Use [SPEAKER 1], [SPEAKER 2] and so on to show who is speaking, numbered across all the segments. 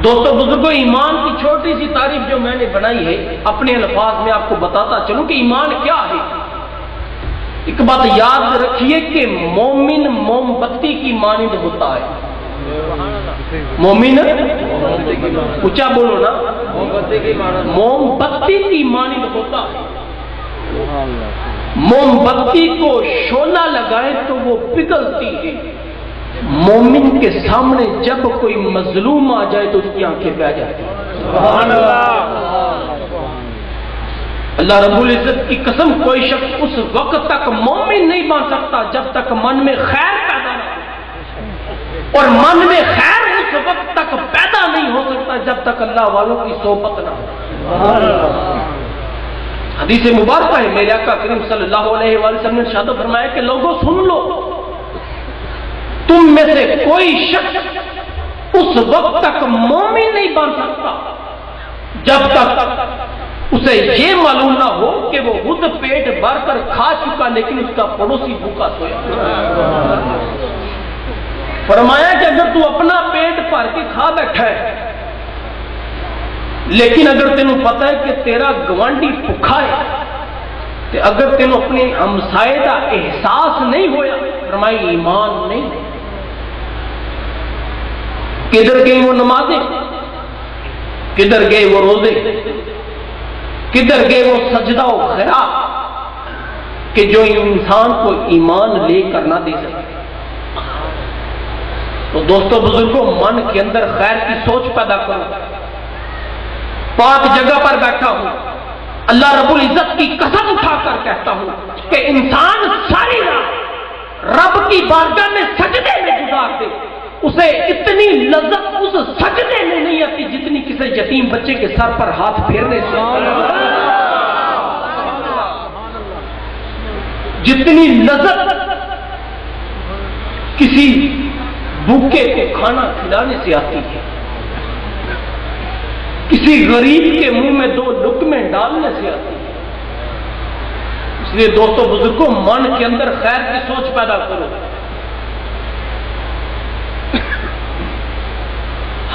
[SPEAKER 1] دوستو بزرگوں، ایمان کی چھوٹی سی تعریف جو میں نے بنائی ہے اپنے الفاظ میں آپ کو بتاتا چلوں کہ ایمان کیا ہے۔ ایک بات یاد رکھیے کہ مومن موم بتی کی مانند ہوتا ہے۔ مومن اونچا بولو نا، موم بتی کی مانند ہوتا ہے۔ موم بتی کو شعلہ لگائے تو وہ پگھلتی ہے۔ مومن کے سامنے جب کوئی مظلوم آ جائے تو اس کی آنکھیں بہہ جاتی ہیں۔ سبحان اللہ۔ اللہ رب العزت کی قسم، کوئی شخص اس وقت تک مومن نہیں بن سکتا جب تک من میں خیر پیدا نہ ہو، اور من میں خیر اس وقت تک پیدا نہیں ہو سکتا جب تک اللہ والوں کی صحبت نہ ہو۔ حدیث مبارکہ ہے، میرے آقا کریم صلی اللہ علیہ وآلہ وسلم نے ارشاد فرمایا کہ لوگوں سن لو، تم میں سے کوئی شخص اس وقت تک مومن نہیں بن سکتا جب تک اسے یہ معلوم نہ ہو کہ وہ خود پیٹ بھر کر کھا چکا لیکن اس کا پڑوسی بھوکا سویا۔ فرمایا کہ اگر تو اپنا پیٹ بھر کے کھا بیٹھا ہے لیکن اگر تینوں پتا ہے کہ تیرا گوانڈی بھوکا ہے، تو اگر تینوں اپنے ہمسائے کا احساس نہیں ہویا، فرمایا ایمان نہیں۔ کدھر گئی وہ نمازیں، کدھر گئے وہ روزے، کدھر گئے وہ سجدہ و خیرات کہ جو انسان کو ایمان لے کر نہ دے سکے۔ تو دوستو بزرگوں، من کے اندر خیر کی سوچ پیدا کرو۔ پاک جگہ پر بیٹھا ہوں، اللہ رب العزت کی قسم اٹھا کر کہتا ہوں کہ انسان ساری رات رب کی بارگاہ میں سجدے میں گزار دے، اسے اتنی لذت اس سجدے میں نہیں آتی جتنی کسی یتیم بچے کے سر پر ہاتھ پھیرنے سے، جتنی لذت کسی بھوکے کو کھانا کھلانے سے آتی ہے، کسی غریب کے منہ میں دو لقمے ڈالنے سے آتی ہے۔ اس لیے دوستو بزرگوں، من کے اندر خیر کی سوچ پیدا کرو۔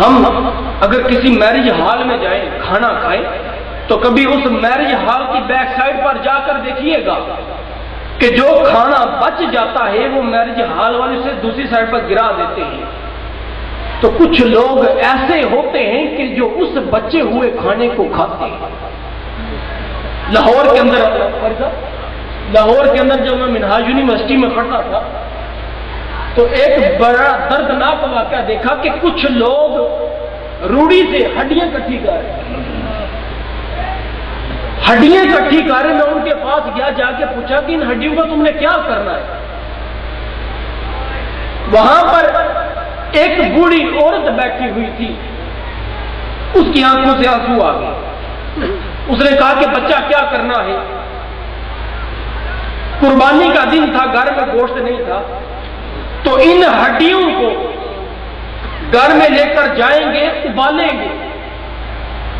[SPEAKER 1] ہم اگر کسی میرج ہال میں جائیں کھانا کھائیں تو کبھی اس میرج ہال کی بیک سائڈ پر جا کر دیکھیے گا کہ جو کھانا بچ جاتا ہے وہ میرج ہال والے سے دوسری سائڈ پر گرا دیتے ہیں۔ تو کچھ لوگ ایسے ہوتے ہیں کہ جو اس بچے ہوئے کھانے کو کھاتے ہیں۔ لاہور کے اندر جب میں منہاج یونیورسٹی میں پڑھتا تھا تو ایک بڑا دردناک واقعہ دیکھا کہ کچھ لوگ روڑی سے ہڈیاں کٹھی کر رہے ہیں۔ ہڈیاں کٹھی کر رہے، میں ان کے پاس گیا، جا کے پوچھا کہ ان ہڈیوں کا تم نے کیا کرنا ہے؟ وہاں پر ایک بوڑھی عورت بیٹھی ہوئی تھی، اس کی آنکھوں سے آنسو آ گئے۔ اس نے کہا کہ بچہ کیا کرنا ہے؟ قربانی کا دن تھا، گھر میں گوشت نہیں تھا، تو ان ہڈیوں کو گھر میں لے کر جائیں گے، ابالیں گے،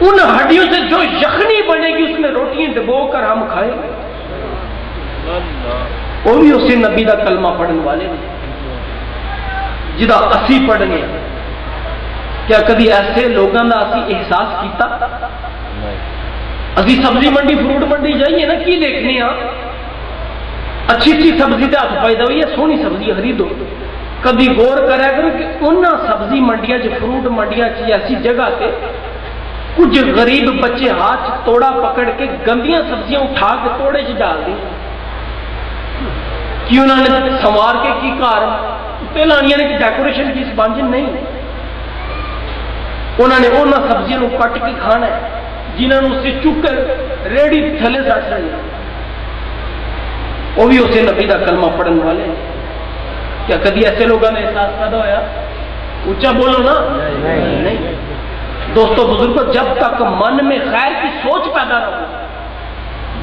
[SPEAKER 1] ان ہڈیوں سے جو یخنی بنے گی اس میں روٹیاں ڈبو کر ہم کھائیں گے۔ وہ بھی اسے نبی دا کلمہ پڑھنے والے نے جدا اسی پڑھنے۔ کیا کبھی ایسے لوگوں کا اسی احساس کیتا؟ اسی سبزی منڈی فروٹ منڈی جائیے نا، کی دیکھنے ہاں اچھی اچھی سبزی تے ہاتھ پائی ہوئی ہے، سونی سبزی خریدو۔ کبھی غور کرا کرو کہ انہاں سبزی منڈیاں فروٹ منڈیاں ایسی جگہ تے کچھ غریب بچے ہاتھ توڑا پکڑ کے گندیاں سبزیاں اٹھا کے توڑے چ ڈال دی کہ انہوں نے سنوار کے کی کار پہلانیاں نے ڈیکوریشن کی سبانجن نہیں، انہوں نے انہاں سبزیاں کو کٹ کے کھانا ہے جنہوں نے اسے چک کر ریڑی تھلے سٹ رہی۔ وہ بھی اسے نبی دا کلمہ پڑھنے والے۔ کیا کدی ایسے لوگوں نے احساس پیدا ہوا؟ اونچا بولو نا، نہیں۔ دوستو بزرگوں، جب تک من میں خیر کی سوچ پیدا نہ ہو،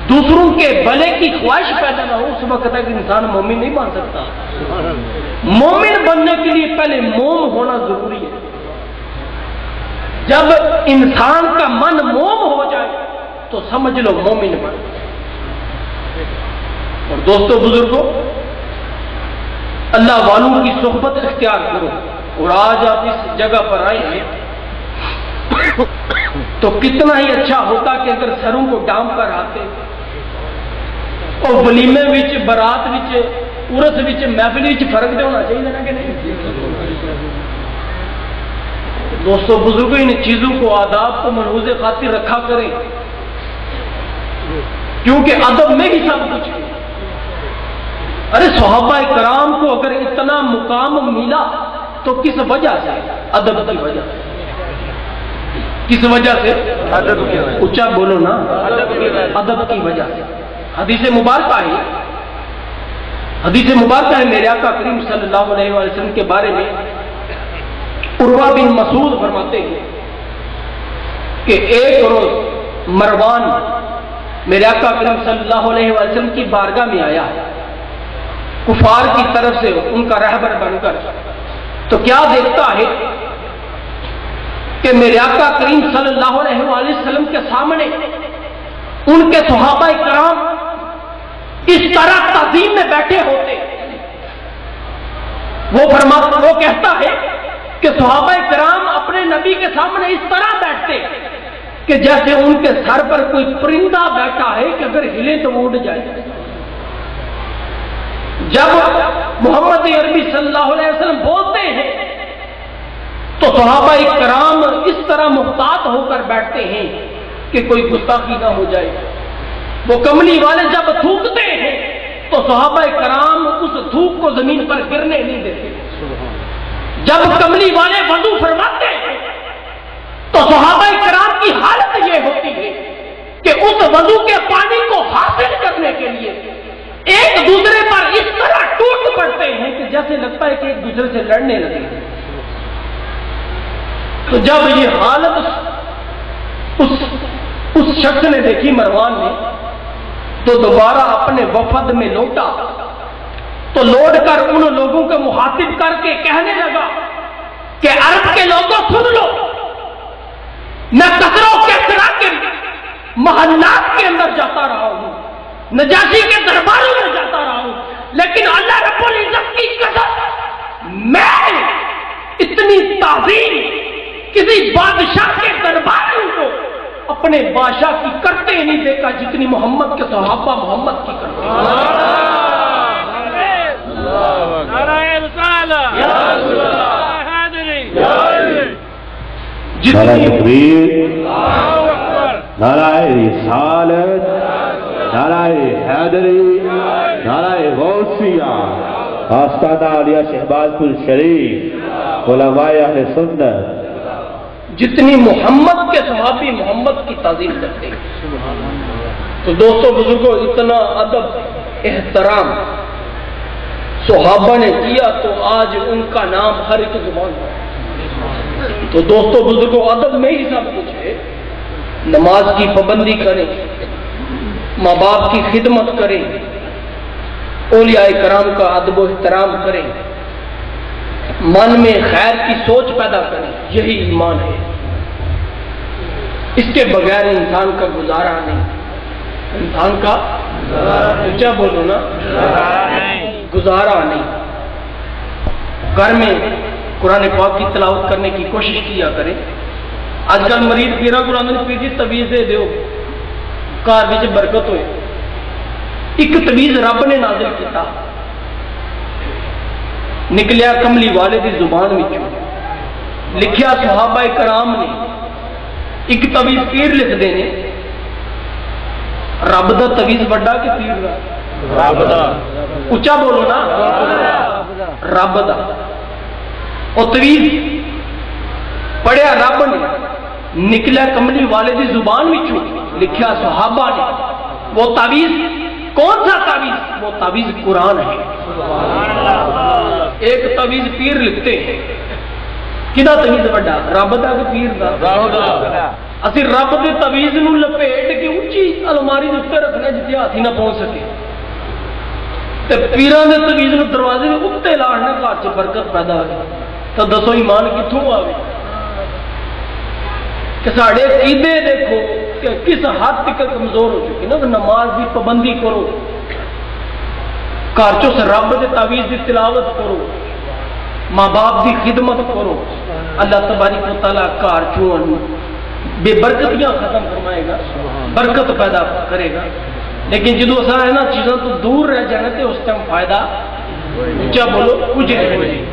[SPEAKER 1] دوسروں کے بھلے کی خواہش پیدا نہ ہو، اس وقت تک انسان مومن نہیں بن سکتا۔ مومن بننے کے لیے پہلے موم ہونا ضروری ہے۔ جب انسان کا من موم ہو جائے تو سمجھ لو مومن بن۔ اور دوستو بزرگوں، اللہ والوں کی صحبت اختیار کرو۔ اور آج آپ اس جگہ پر آئے ہیں تو کتنا ہی اچھا ہوتا کہ اگر سروں کو ڈانپ کر آتے اور ولیمے وچ برات وچ عرس وچ محفل وچ فرق دے ہونا چاہیے نا کہ نہیں؟ دوستو بزرگوں ان چیزوں کو آداب کو ملحوظ خاطر رکھا کریں، کیونکہ ادب میں ہی سب کچھ ہے۔ ارے صحابہ کرام کو اگر اتنا مقام ملا تو کس وجہ سے؟ ادب کی وجہ سے۔ کس وجہ سے؟ ادب کی وجہ سے۔ اونچا بولو نا، ادب کی وجہ سے۔ حدیث مبارکہ ہے، حدیث مبارکہ ہے میرے آقا کریم صلی اللہ علیہ وسلم کے بارے میں عروہ بن مسعود فرماتے ہیں کہ ایک روز مروان میرے آقا کریم صلی اللہ علیہ وسلم کی بارگاہ میں آیا کفار کی طرف سے ان کا رہبر بن کر، تو کیا دیکھتا ہے کہ میرے آقا کریم صلی اللہ علیہ وسلم کے سامنے ان کے صحابہ کرام اس طرح تعظیم میں بیٹھے ہوتے۔ وہ کہتا ہے کہ صحابہ کرام اپنے نبی کے سامنے اس طرح بیٹھتے کہ جیسے ان کے سر پر کوئی پرندہ بیٹھا ہے کہ اگر ہلے تو وہ اڑ جائے۔ جب محمد عربی صلی اللہ علیہ وسلم بولتے ہیں تو صحابہ کرام اس طرح محتاط ہو کر بیٹھتے ہیں کہ کوئی گستاخی نہ ہو جائے۔ وہ کملی والے جب تھوکتے ہیں تو صحابہ کرام اس تھوک کو زمین پر گرنے نہیں دیتے۔ جب کملی والے وضو فرماتے ہیں تو صحابہ کرام کی حالت یہ ہوتی ہے کہ اس وضو کے پانی کو حاصل کرنے کے لیے ایک دوسرے پر اس طرح ٹوٹ پڑتے ہیں کہ جیسے لگتا ہے کہ ایک دوسرے سے لڑنے لگے۔ تو جب یہ حالت اس شخص نے دیکھی مروان نے، تو دوبارہ اپنے وفد میں لوٹا، تو لوٹ کر ان لوگوں کو مخاطب کر کے کہنے لگا کہ عرب کے لوگوں سن لو، میں کثروں کے طرح کے محلات کے اندر جاتا رہا ہوں، نجاشی کے درباروں میں جاتا رہا ہوں، لیکن اللہ رب العزت کی قسم میں اتنی تعظیم کسی بادشاہ کے درباروں کو اپنے بادشاہ کی کرتے نہیں دیکھا جتنی محمد کے صحابہ محمد کی کرتے ہیں۔
[SPEAKER 2] نعرہ تکبیر، نعرہ رسالت، نعرہ حیدری، نعرہ غوثیہ، آستانہ علیہ شہباز پور شریف، علماء اہل سنت
[SPEAKER 1] جتنی محمد کے صحابی محمد کی تعظیم کرتے ہیں۔ تو دوستو بزرگوں، اتنا ادب احترام صحابہ نے کیا تو آج ان کا نام ہر ایک زبان پر۔ تو دوستو بزرگوں، ادب میں ہی سب کچھ ہے۔ نماز کی پابندی کریں، ماں باپ کی خدمت کریں، اولیاء کرام کا ادب و احترام کریں، من میں خیر کی سوچ پیدا کریں، یہی ایمان ہے۔ اس کے بغیر انسان کا گزارا نہیں، انسان کا اونچا بولو نا، گزارا نہیں۔ گھر میں قرآن پاک کی تلاوت کرنے کی کوشش کیا کریں۔ آج کل مریض پیرا قرآن پی تویز دے دیو گھر وچ برکت ہوئے۔ ایک تویز رب نے نازل کیتا، نکلیا کملی والے دی زبان میں، لکھیا صحابہ کرام نے، ایک تویز پیر لکھ دینے۔ رب دا تویز بڑا کہ پیر دا؟ رب دا، اچھا بولو نا، رب دا۔ اور تویز پڑھیا رب نے، نکلیا کملی والے دی زبان میں، لکھیا صحابہ نے۔ وہ تعویذ کون سا تعویذ؟ وہ تعویذ قرآن ہے۔ ایک تعویذ پیر لکھتے ہیں، کدا تعویذ بڑا؟ رب دا کہ پیر دا؟ اسی رب دے تعویذ نو لپیٹ کے اونچی الماری دے اوپر رکھنا جتنے ہاتھی نہ پہنچ سکے، تے پیراں دے تعویذ نو دروازے دے اوتے لانا گھر چ برکت پیدا ہو۔ تو دسو ایمان کتھوں آوے؟ کہ ساڑھے عقیدے دیکھو کہ کس حد تک کمزور ہو چکی نا۔ نماز دی پابندی کرو، گھر چ رب دے تعویذ دی تلاوت کرو، ماں باپ دی خدمت کرو، اللہ تبارک و تعالیٰ گھر چوں بے برکتیاں ختم فرمائے گا، برکت پیدا کرے گا. لیکن جدو ایسا ہے نا چیزوں تو دور رہ جانا تے اس ٹائم فائدہ اونچا بولو کچھ نہیں.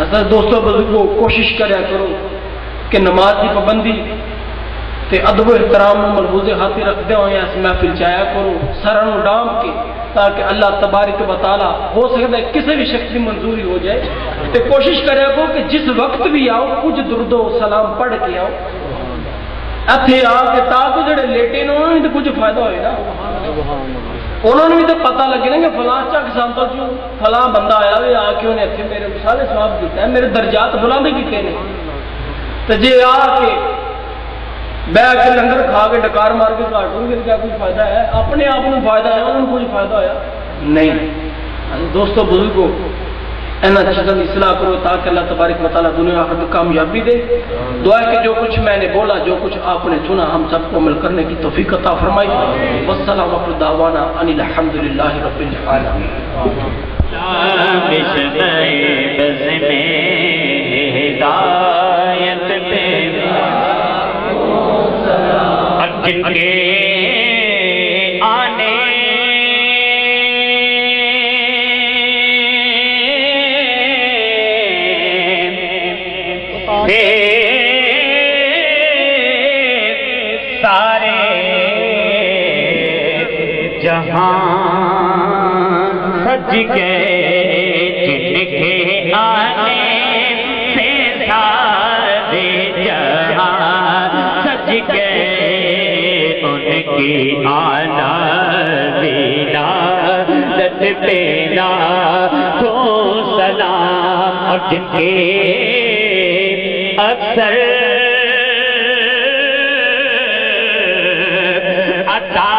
[SPEAKER 1] ایسا دوستوں بزرگوں کوشش کریا کرو کہ نماز کی پابندی تے ادب و احترام ملحوظ خاطر رکھتے ہوئے اس محفل چایا کرو سرن ڈام کے، تاکہ اللہ تبارک و تعالی ہو سکتا ہے کسی بھی شخص کی منظوری ہو جائے. تے کوشش کریا کرو کہ جس وقت بھی آؤ کچھ درود و سلام پڑھ کے آؤ اتنے آ کے، تاکہ جڑے لیٹے نے انہوں نے تو کچھ فائدہ ہوئے نا، انہوں نے بھی تو پتہ لگے نا کہ فلاں چک سانتا جو فلاں بندہ آیا ہوئے آ کے انہیں اتنے میرے سارے ثواب دیتا ہے، میرے درجات بلند کیتے ہیں. تو جے آ کے بیٹھ کے لنگر کھا کے ڈکار مار کے کاٹوں گے کیا کچھ فائدہ ہے؟ اپنے آپ کو فائدہ ہے، انہوں کو کچھ فائدہ ہوا نہیں. دوستو بزرگوں اینا چیزوں کی اصلاح کرو تاکہ اللہ تبارک و تعالیٰ دنیا آخرت میں کامیابی دے. دعا ہے کہ جو کچھ میں نے بولا، جو کچھ آپ نے سنا، ہم سب کو عمل کرنے کی توفیق عطا فرمائی. والسلام و دعوانا ان الحمدللہ رب العالمین.
[SPEAKER 3] جن کے آنے سارے جہاں سج گئے، جن کے آنے سے سارے جہاں سج گئے، ان کی آنا ولادت پہ لاکھوں سلام. اور جن کے اکثر عطا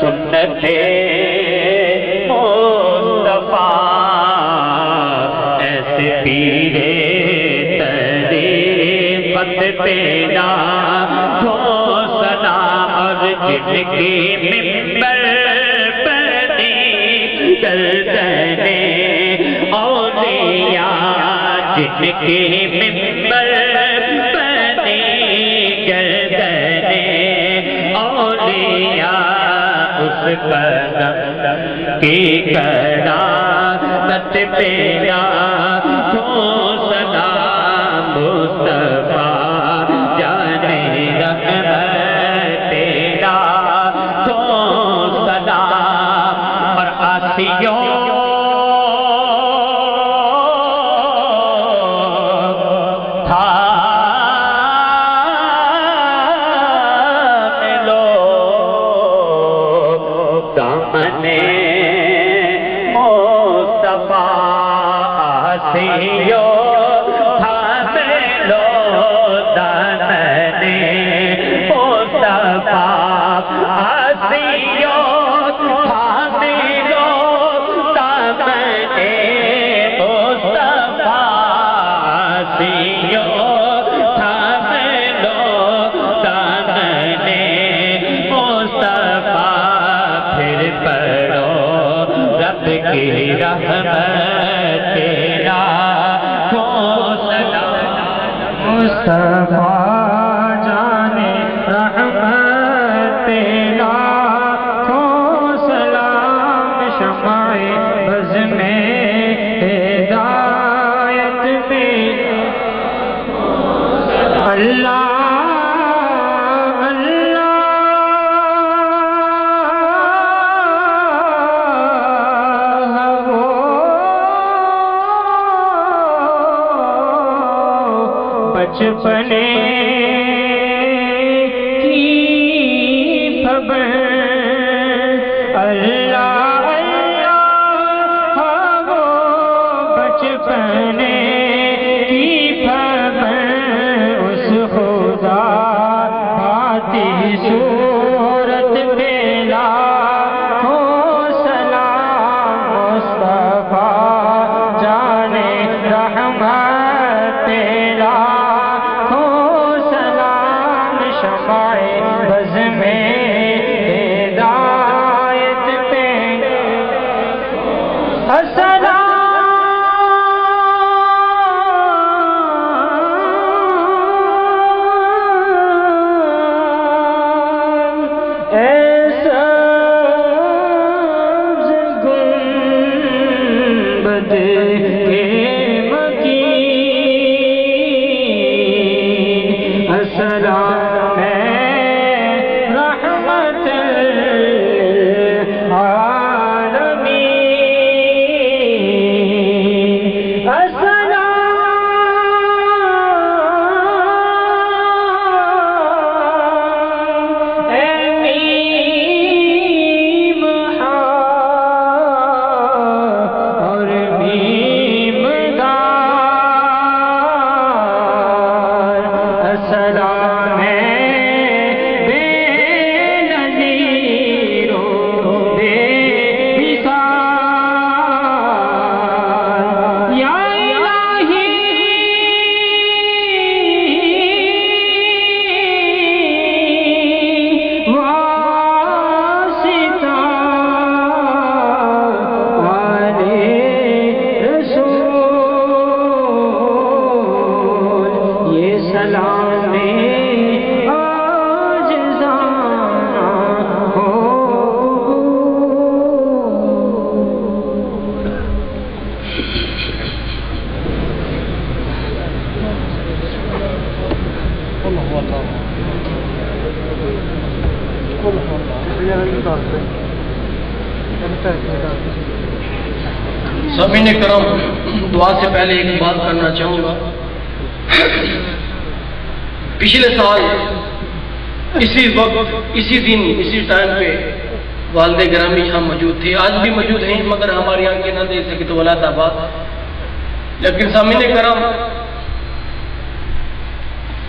[SPEAKER 3] سنت مصطفیٰ ایسے پیرے طریقت پہ لاکھوں سلام. اور جن کے ممبر پر گردن اولیاء، جن کے ممبر پر گردن اولیاء، اس قدم کی قرارت پہ لاکھوں سلام. مصطفیٰ جانے رحمت لاکھوں سلام. اور آسیوں کی رحمت تیرا کو سلام. مصطفیٰ جانے رحمت تیرا کو سلام. شمع بز میں ہدایت میں اللہ بچپنے کی خبر اللہ اللہ وہ بچپنے کی خبر اس خدا آتی صورت پہ لاکھوں سلام. مصطفیٰ جانے رحمت تیرا بز میں ہدایت پہ السلام کے مکین السلام رحمت العالمین
[SPEAKER 1] سامعین کرام، دعا سے پہلے ایک بات کرنا چاہوں گا۔ پچھلے سال اسی وقت، اسی دن، اسی ٹائم پہ والد گرامی یہاں موجود تھے، آج بھی موجود ہیں، مگر ہماری آنکھیں نہ دیکھ سکے تو ولادت آباد۔ لیکن سامعین کرام،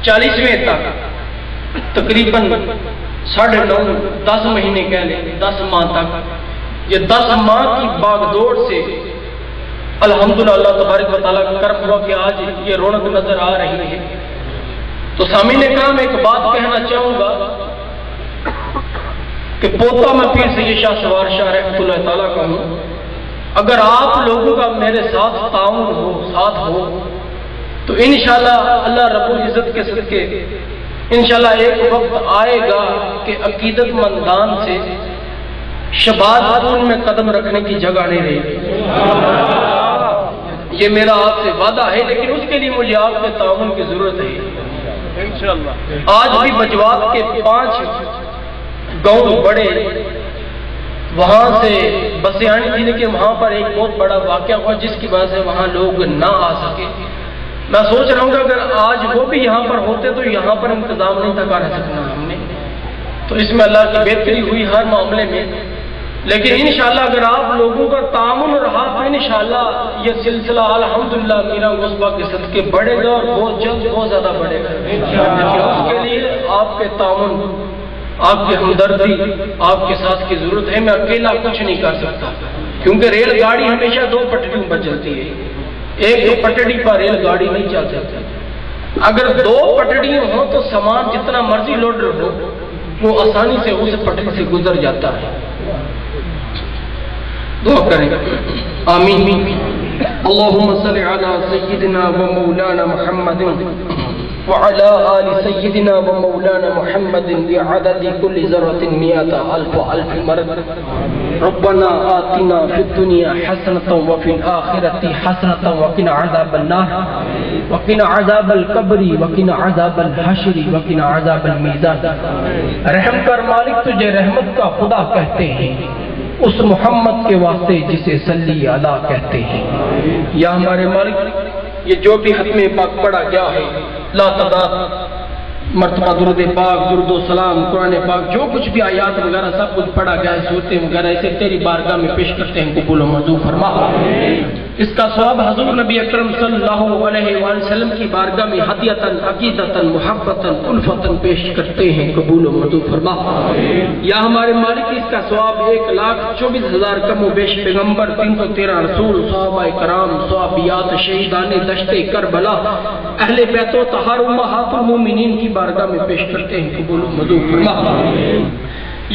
[SPEAKER 1] 40ویں تک تقریباً 9.5 10 مہینے کہہ لیں، 10 ماہ تک، یہ 10 ماہ کی باغ دوڑ سے الحمدللہ اللہ تبارک و تعالیٰ کا کرم ہوا کہ آج یہ رونق نظر آ رہی ہے۔ تو سامعین کرام، ایک بات کہنا چاہوں گا کہ پوتا میں پیر سید شاہ سوار شاہ رحمۃ اللہ تعالیٰ کا ہوں۔ اگر آپ لوگوں کا میرے ساتھ تعاون ہو، ساتھ ہو، تو انشاءاللہ اللہ رب العزت کے صدقے انشاءاللہ ایک وقت آئے گا کہ عقیدت مندان سے شباد خون میں قدم رکھنے کی جگہ نہیں رہے گی۔ یہ میرا آپ سے وعدہ ہے، لیکن اس کے لیے مجھے آپ کے تعاون کی ضرورت ہے۔ آج بھی بجوات کے 5 گاؤں بڑے وہاں سے بسیں آنی تھی، لیکن وہاں پر ایک بہت بڑا واقعہ ہوا جس کی وجہ سے وہاں لوگ نہ آ سکے۔ میں سوچ رہا ہوں کہ اگر آج وہ بھی یہاں پر ہوتے تو یہاں پر انتظام نہیں تھا کر سکنا ہم نے، تو اس میں اللہ کی بہتری ہوئی ہر معاملے میں۔ لیکن انشاءاللہ اگر آپ لوگوں کا تعاون رہا تو انشاءاللہ یہ سلسلہ الحمدللہ میرا غصبہ کے صدقے بڑھے گا، اور بہت جلد بہت زیادہ بڑھے گا۔ اس کے لیے آپ کے تعاون، آپ کی ہمدردی، آپ کے ساتھ کی ضرورت ہے۔ میں اکیلا کچھ نہیں کر سکتا، کیونکہ ریل گاڑی ہمیشہ 2 پٹڑیوں پر چلتی ہے، ایک پٹڑی پر ریل گاڑی نہیں چل سکتی۔ اگر 2 پٹڑیاں ہوں تو سامان جتنا مرضی لوڈر ہو وہ آسانی سے اس پٹڑی سے گزر جاتا ہے۔ دعا کریں آمین۔ اللہم صلی علی سیدنا و مولانا محمد وعلى آل سيدنا ومولانا محمد بعدد كل ذرة 100,000 مرة. ربنا آتنا في الدنيا حسنة وفي الآخرة حسنة وقنا عذاب النار وقنا عذاب القبر وقنا عذاب الحشر وقنا عذاب الميزان. رحم کر مالک، تجھے رحمت کا خدا کہتے ہیں، اس محمد کے واسطے جسے صلی علی کہتے ہیں. یا ہمارے مالک، یہ جو بھی ختم پاک پڑھا گیا ہے، لا تعداد مرتبہ درود پاک، درود و سلام، قرآن پاک، جو کچھ بھی آیات وغیرہ سب کچھ پڑھا گیا ہے، صورتیں وغیرہ، اسے تیری بارگاہ میں پیش کرتے ہیں، قبول و منظور فرما. اس کا ثواب حضور نبی اکرم صلی اللہ علیہ وآلہ وسلم کی بارگاہ میں ہدیتاً، عقیدتاً، محبتاً، الفتاً پیش کرتے ہیں، قبول و منظور فرما. یا ہمارے مالک، اس کا ثواب 1,24,000 کم و بیش پیغمبر، 313 رسول، صحابہ کرام، صحابیات، شہیدان دشت کربلا، اہل بیت و طہار امہات المومنین کی بارگاہ میں پیش کرتے ہیں، قبول و منظور فرما.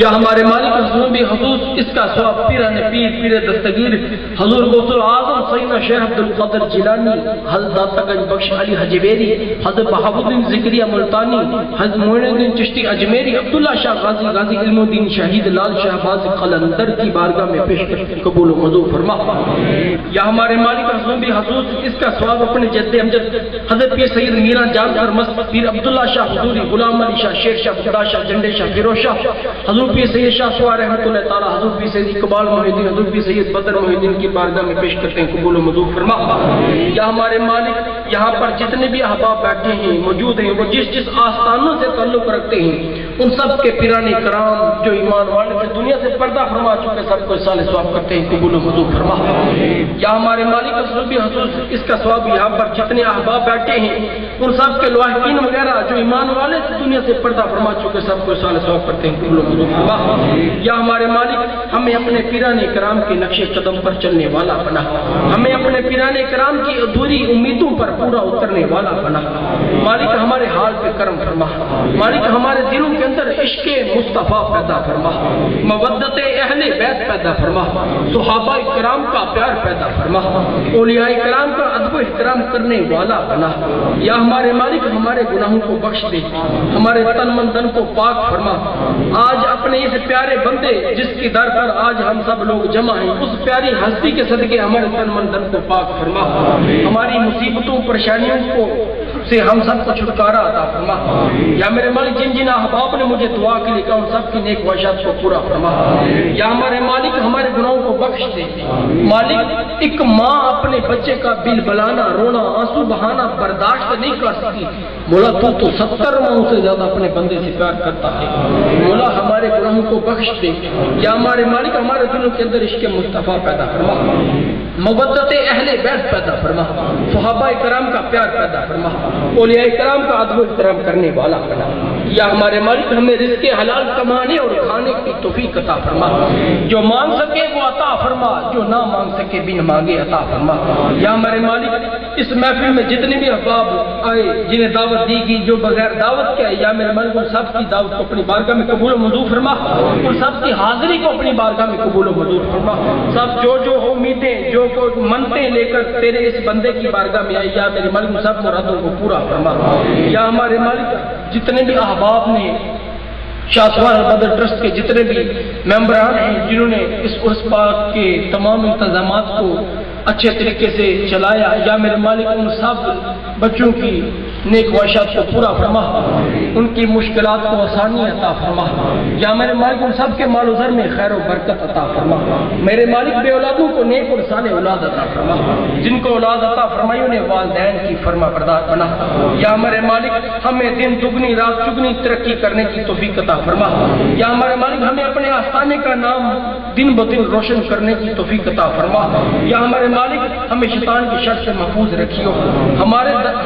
[SPEAKER 1] یا ہمارے مالک حضور بھی حضور اس کا ثواب پیران پیر پیر دستگیر حضور غوث العظم سیدنا شیخ عبد القادر جیلانی، حضرت داتا گنج بخش علی حجویری، حضرت بہاؤالدین ذکریہ ملتانی، حضرت معین الدین چشتی اجمیری، عبداللہ شاہ غازی علم الدین شہید لال شہباز قلندر کی بارگاہ میں پیش کر قبول و منظور فرما۔ یا ہمارے مالک حضور بھی حضور اس کا ثواب اپنے جد امجد حضرت پیر سید میرا جان پر مست پیر عبداللہ شاہ حضوری، غلام علی شاہ، شیر شاہ، خدا شاہ، جنڈے شاہ، فیروز شاہ، حضور پیر سید شاہ سوار رحمۃ اللہ تعالیٰ، حضور پیر سید اقبال محی الدین، حضور پیر سید بدر محی الدین کی بارگاہ میں پیش کرتے ہیں قبول و منظور فرما۔ یا ہمارے مالک یہاں پر جتنے بھی احباب بیٹھے ہیں موجود ہیں، وہ جس جس آستانوں سے تعلق رکھتے ہیں، ان سب کے پیران کرام جو ایمان والے سے دنیا سے پردہ فرما چکے سب کو سال ثواب کرتے ہیں قبول و منظور فرما۔ یا ہمارے مالک بھی حضور اس کا ثواب یہاں پر جتنے احباب بیٹھے ہیں ان سب کے لواحقین وغیرہ جو ایمان والے سے دنیا سے پردہ فرما چکے سب کو سال ثواب کرتے ہیں قبول و منظور فرما۔ یا ہمارے مالک ہمیں اپنے پیران کرام کے نقش قدم پر چلنے والا بنا، ہمیں اپنے پیران کرام کی ادھوری امیدوں پر پورا اترنے والا بنا۔ مالک ہمارے حال پہ کرم فرما، مالک ہمارے دلوں کے اندر عشق مصطفیٰ پیدا فرما، مودت اہل بیت پیدا فرما، صحابہ کرام کا پیار پیدا فرما، اولیاء کرام کا ادب و احترام کرنے والا بنا۔ یا ہمارے مالک ہمارے گناہوں کو بخش دے، ہمارے تن من دن کو پاک فرما۔ آج اپنے اس پیارے بندے جس کی در پر آج ہم سب لوگ جمع ہیں، اس پیاری ہستی کے صدقے ہمارے تن من دن کو پاک فرما، ہماری مصیبتوں پریشانیوں کو سے ہم سب کو چھٹکارا عطا فرما۔ یا میرے مالک جن جن احباب نے مجھے دعا کے لئے کہا ان سب کی نیک خواہشات کو پورا فرما۔ یا ہمارے مالک ہمارے گناہوں کو بخش دے۔ مالک ایک ماں اپنے بچے کا بل بلانا، رونا، آنسو بہانا برداشت نہیں کر سکتی، مولا تو 70 ماہوں سے زیادہ اپنے بندے سے پیار کرتا ہے، مولا ہمارے گناہوں کو بخش دے۔ یا ہمارے مالک ہمارے دلوں کے اندر عشق مصطفیٰ پیدا فرما، مودت اہل بیت پیدا فرما، صحابہ کرام کا پیار پیدا فرما، اولیاء کرام کا ادب و احترام کرنے والا بنا۔ یا ہمارے مالک ہمیں رزق حلال کمانے اور کھانے کی توفیق عطا فرما، جو مانگ سکے وہ عطا فرما، جو نہ مانگ سکے بن مانگے عطا فرما۔ یا ہمارے مالک اس محفل میں جتنے بھی احباب آئے جنہیں دعوت دی گئی، جو بغیر دعوت کے آئے، یا میرے مالک ان سب کی دعوت کو اپنی بارگاہ میں قبول و منظور فرما، ان سب کی حاضری کو اپنی بارگاہ میں قبول و منظور فرما۔ سب جو امیدیں جو منتیں لے کر تیرے اس بندے کی بارگاہ میں آئی، یا میرے مالک سب مرادوں کو پورا فرما۔ یا ہمارے مالک جتنے بھی احباب نے شاہ سوار بدر ٹرسٹ کے جتنے بھی ممبران ہیں جنہوں نے اس عرس پاک کے تمام انتظامات کو اچھے طریقے سے چلایا، یا میرے مالک ان سب بچوں کی نیک خواہشات کو پورا فرما، ان کی مشکلات کو آسانی عطا فرما۔ یا میرے مالک ان سب کے مال و زر میں خیر و برکت عطا فرما۔ میرے مالک بے اولادوں کو نیک اور صالح اولاد عطا فرما، جن کو اولاد عطا فرمائی انہیں والدین کی فرما بردار بنا۔ یا ہمارے مالک ہمیں دن دگنی رات چگنی ترقی کرنے کی توفیق عطا فرما۔ یا ہمارے مالک ہمیں اپنے آستانے کا نام دن بدن روشن کرنے کی توفیق عطا فرما۔ یا ہمارے مالک ہمیں شیطان کی شر سے محفوظ رکھیو،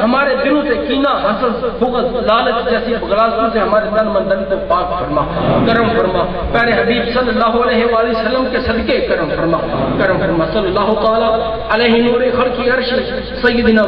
[SPEAKER 1] ہمارے دلوں سے کینہ، حسد، بغض، لالچ جیسی بغضوں سے ہمارے تن من دن کو پاک فرما، کرم فرما۔ پیارے حبیب صلی اللہ علیہ وآلہ وسلم کے صدقے کرم فرما، کرم فرما۔ صلی اللہ تعالی علیہ نور خلق عرش سیدنا